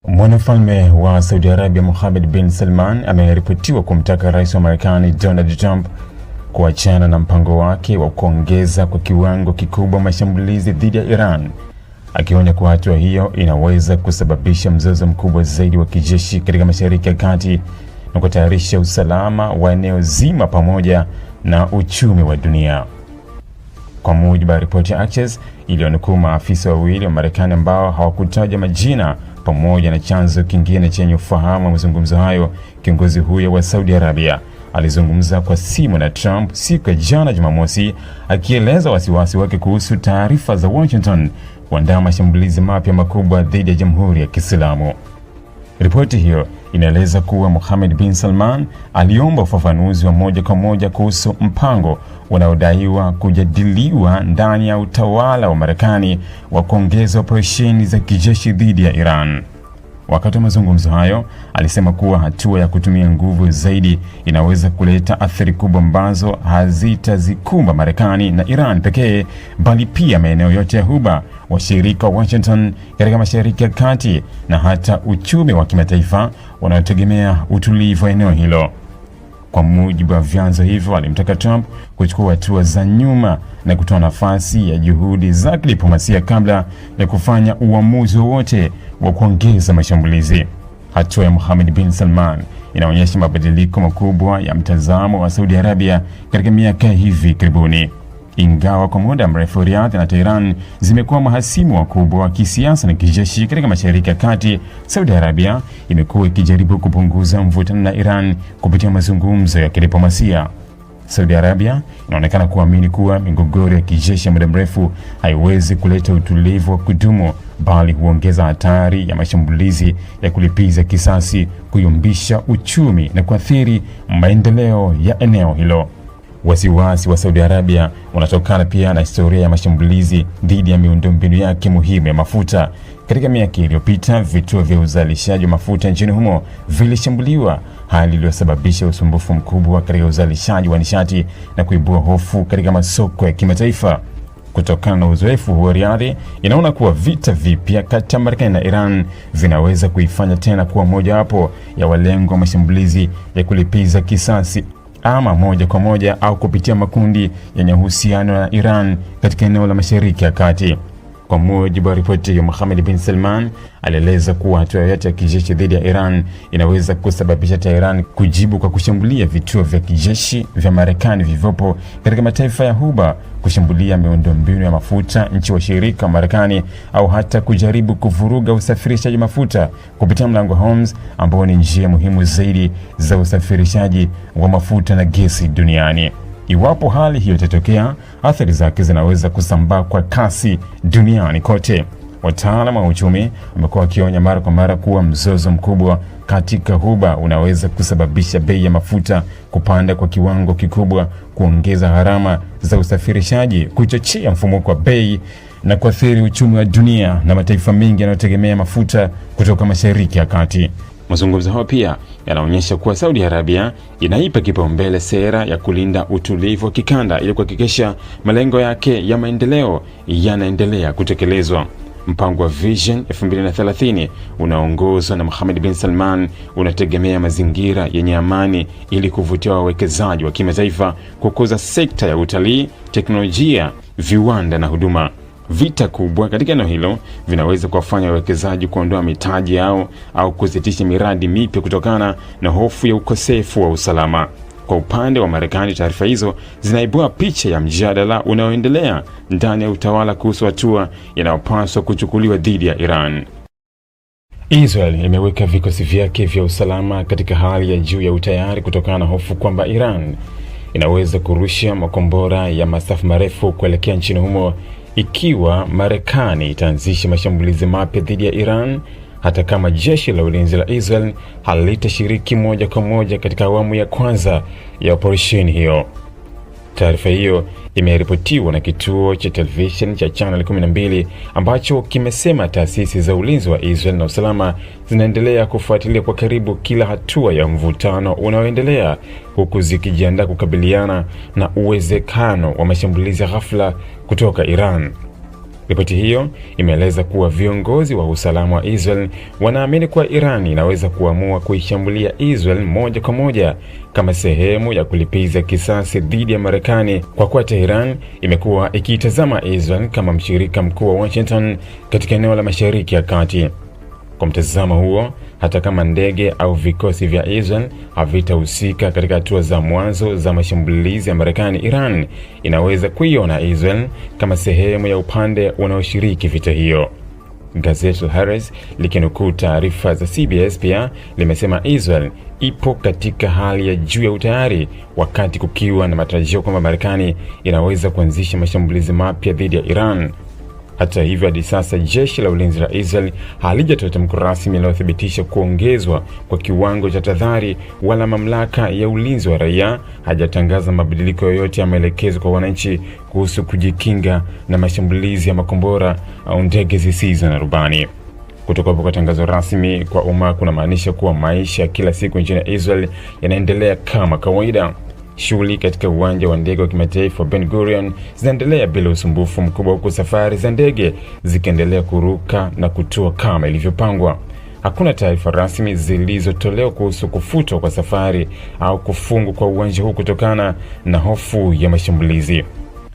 Mwanamfalme wa Saudi Arabia Mohammed bin Salman ameripotiwa kumtaka rais wa Marekani Donald Trump kuachana na mpango wake wa kuongeza kwa kiwango kikubwa mashambulizi dhidi ya Iran, akionya kuwa hatua hiyo inaweza kusababisha mzozo mkubwa zaidi wa kijeshi katika Mashariki ya Kati na kutayarisha usalama wa eneo zima pamoja na uchumi wa dunia. Kwa mujibu wa ripoti ya Axios iliyonukuu maafisa wawili wa Marekani ambao hawakutaja majina pamoja na chanzo kingine chenye ufahamu wa mazungumzo hayo, kiongozi huyo wa Saudi Arabia alizungumza kwa simu na Trump siku ya jana Jumamosi, akieleza wasiwasi wake kuhusu taarifa za Washington kuandaa mashambulizi mapya makubwa dhidi ya Jamhuri ya Kiislamu. Ripoti hiyo inaeleza kuwa Mohammed bin Salman aliomba ufafanuzi wa moja kwa moja kuhusu mpango unaodaiwa kujadiliwa ndani ya utawala wa Marekani wa kuongeza operesheni za kijeshi dhidi ya Iran. Wakati wa mazungumzo hayo, alisema kuwa hatua ya kutumia nguvu zaidi inaweza kuleta athari kubwa ambazo hazitazikumba Marekani na Iran pekee, bali pia maeneo yote ya Ghuba, washirika wa Washington katika Mashariki ya Kati na hata uchumi wa kimataifa unaotegemea utulivu wa eneo hilo. Kwa mujibu wa vyanzo hivyo, alimtaka Trump kuchukua hatua za nyuma na kutoa nafasi ya juhudi za kidiplomasia kabla ya kufanya uamuzi wowote wa kuongeza mashambulizi. Hatua ya Mohammed bin Salman inaonyesha mabadiliko makubwa ya mtazamo wa Saudi Arabia katika miaka hivi karibuni. Ingawa kwa muda mrefu Riyadh na Tehran zimekuwa mahasimu wakubwa wa kisiasa na kijeshi katika Mashariki ya Kati, Saudi Arabia imekuwa ikijaribu kupunguza mvutano na Iran kupitia mazungumzo ya kidiplomasia. Saudi Arabia inaonekana kuamini kuwa migogoro ya kijeshi ya muda mrefu haiwezi kuleta utulivu wa kudumu, bali huongeza hatari ya mashambulizi ya kulipiza kisasi, kuyumbisha uchumi na kuathiri maendeleo ya eneo hilo. Wasiwasi wa Saudi Arabia unatokana pia na historia ya mashambulizi dhidi ya miundombinu yake muhimu ya mafuta. Katika miaka iliyopita, vituo vya uzalishaji wa mafuta nchini humo vilishambuliwa, hali iliyosababisha usumbufu mkubwa katika uzalishaji wa nishati na kuibua hofu katika masoko ya kimataifa. Kutokana na uzoefu huo, Riyadh inaona kuwa vita vipya kati ya Marekani na Iran vinaweza kuifanya tena kuwa mojawapo ya walengwa wa mashambulizi ya kulipiza kisasi, ama moja kwa moja au kupitia makundi yenye uhusiano na Iran katika eneo la Mashariki ya Kati. Kwa mujibu wa ripoti ya Mohammed bin Salman, alieleza kuwa hatua yoyote ya kijeshi dhidi ya Iran inaweza kusababisha Tehran kujibu kwa kushambulia vituo vya kijeshi vya Marekani vilivyopo katika mataifa ya Ghuba, kushambulia miundombinu ya mafuta nchi washirika wa Marekani, au hata kujaribu kuvuruga usafirishaji mafuta kupitia mlango Hormuz, ambao ni njia muhimu zaidi za usafirishaji wa mafuta na gesi duniani. Iwapo hali hiyo itatokea, athari zake zinaweza kusambaa kwa kasi duniani kote. Wataalamu wa uchumi wamekuwa wakionya mara kwa mara kuwa mzozo mkubwa katika Ghuba unaweza kusababisha bei ya mafuta kupanda kwa kiwango kikubwa, kuongeza gharama za usafirishaji, kuchochea mfumuko wa bei na kuathiri uchumi wa dunia na mataifa mengi yanayotegemea mafuta kutoka Mashariki ya Kati. Mazungumzo hayo pia yanaonyesha kuwa Saudi Arabia inaipa kipaumbele sera ya kulinda utulivu wa kikanda ili kuhakikisha malengo yake ya maendeleo yanaendelea kutekelezwa. Mpango wa Vision 2030 unaongozwa na Mohammed bin Salman unategemea mazingira yenye amani ili kuvutia wawekezaji wa kimataifa, kukuza sekta ya utalii, teknolojia, viwanda na huduma. Vita kubwa katika eneo hilo vinaweza kuwafanya wawekezaji kuondoa mitaji yao au kusitisha miradi mipya kutokana na hofu ya ukosefu wa usalama. Kwa upande wa Marekani, taarifa hizo zinaibua picha ya mjadala unaoendelea ndani ya utawala kuhusu hatua inayopaswa kuchukuliwa dhidi ya Iran. Israel imeweka vikosi vyake vya usalama katika hali ya juu ya utayari kutokana na hofu kwamba Iran inaweza kurusha makombora ya masafa marefu kuelekea nchini humo ikiwa Marekani itaanzisha mashambulizi mapya dhidi ya Iran, hata kama jeshi la ulinzi la Israel halitashiriki moja kwa moja katika awamu ya kwanza ya operesheni hiyo. Taarifa hiyo imeripotiwa na kituo cha television cha Channel 12 ambacho kimesema taasisi za ulinzi wa Israel na usalama zinaendelea kufuatilia kwa karibu kila hatua ya mvutano unaoendelea, huku zikijiandaa kukabiliana na uwezekano wa mashambulizi ghafla kutoka Iran. Ripoti hiyo imeeleza kuwa viongozi wa usalama wa Israel wanaamini kuwa Iran inaweza kuamua kuishambulia Israel moja kwa moja kama sehemu ya kulipiza kisasi dhidi ya Marekani, kwa kuwa Tehran imekuwa ikiitazama Israel kama mshirika mkuu wa Washington katika eneo la Mashariki ya Kati. Kwa mtazamo huo, hata kama ndege au vikosi vya Israel havitahusika katika hatua za mwanzo za mashambulizi ya Marekani, Iran inaweza kuiona Israel kama sehemu ya upande unaoshiriki vita hiyo. Gazeti la Haaretz likinukuu taarifa za CBS pia limesema Israel ipo katika hali ya juu ya utayari, wakati kukiwa na matarajio kwamba Marekani inaweza kuanzisha mashambulizi mapya dhidi ya Iran. Hata hivyo, hadi sasa jeshi la ulinzi la Israel halijatoa tamko rasmi linalothibitisha kuongezwa kwa kiwango cha tahadhari, wala mamlaka ya ulinzi wa raia hajatangaza mabadiliko yoyote ya maelekezo kwa wananchi kuhusu kujikinga na mashambulizi ya makombora au ndege zisizo na rubani. Kutoka kwa tangazo rasmi kwa umma kunamaanisha kuwa maisha kila siku nchini Israel yanaendelea kama kawaida. Shughuli katika uwanja wa ndege wa kimataifa Ben Gurion zinaendelea bila usumbufu mkubwa, huku safari za ndege zikiendelea kuruka na kutua kama ilivyopangwa. Hakuna taarifa rasmi zilizotolewa kuhusu kufutwa kwa safari au kufungwa kwa uwanja huu kutokana na hofu ya mashambulizi.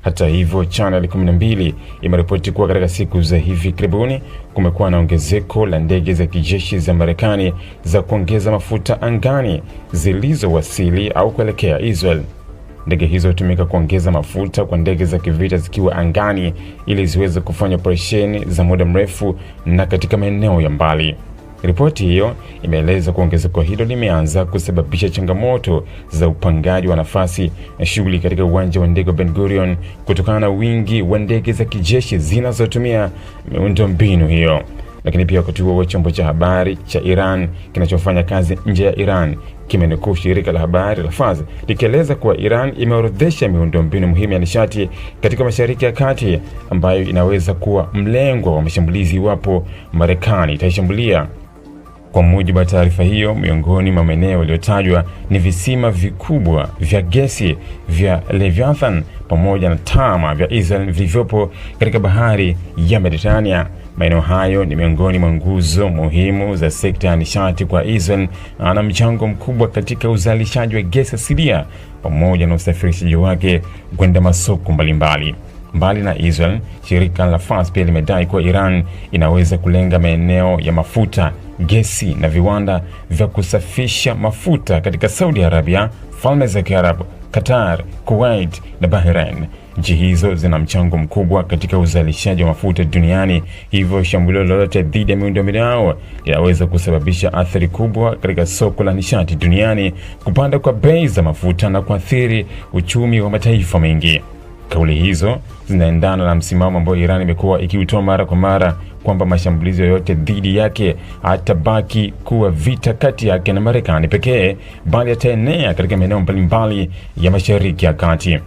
Hata hivyo, Channel 12 imeripoti kuwa katika siku za hivi karibuni kumekuwa na ongezeko la ndege za kijeshi za Marekani za kuongeza mafuta angani zilizowasili au kuelekea Israel. Ndege hizo hutumika kuongeza mafuta kwa ndege za kivita zikiwa angani ili ziweze kufanya operesheni za muda mrefu na katika maeneo ya mbali. Ripoti hiyo imeeleza kuwa ongezeko hilo limeanza kusababisha changamoto za upangaji wa nafasi na shughuli katika uwanja wa ndege wa Ben Gurion kutokana na wingi wa ndege za kijeshi zinazotumia miundombinu hiyo. Lakini pia wakati huo, chombo cha habari cha Iran kinachofanya kazi nje ya Iran kimenukuu shirika la habari la Fars likieleza kuwa Iran imeorodhesha miundombinu muhimu ya nishati katika Mashariki ya Kati ambayo inaweza kuwa mlengwa wa mashambulizi iwapo Marekani itaishambulia. Kwa mujibu wa taarifa hiyo, miongoni mwa maeneo yaliyotajwa ni visima vikubwa vya gesi vya Leviathan pamoja na Tama vya Israel vilivyopo katika bahari ya Mediterania. Maeneo hayo ni miongoni mwa nguzo muhimu za sekta ya nishati kwa Israel na ana mchango mkubwa katika uzalishaji wa gesi asilia pamoja na usafirishaji wake kwenda masoko mbalimbali. Mbali na Israel, shirika la Fars pia limedai kuwa Iran inaweza kulenga maeneo ya mafuta, gesi na viwanda vya kusafisha mafuta katika Saudi Arabia, Falme za Kiarabu, Qatar, Kuwait na Bahrain. Nchi hizo zina mchango mkubwa katika uzalishaji wa mafuta duniani, hivyo shambulio lolote dhidi ya miundombinu yao linaweza kusababisha athari kubwa katika soko la nishati duniani, kupanda kwa bei za mafuta na kuathiri uchumi wa mataifa mengi. Kauli hizo zinaendana na msimamo ambao Iran imekuwa ikiutoa mara kwa mara kwamba mashambulizi yoyote dhidi yake hatabaki kuwa vita kati yake na Marekani pekee, bali yataenea katika maeneo mbalimbali ya Mashariki ya Kati.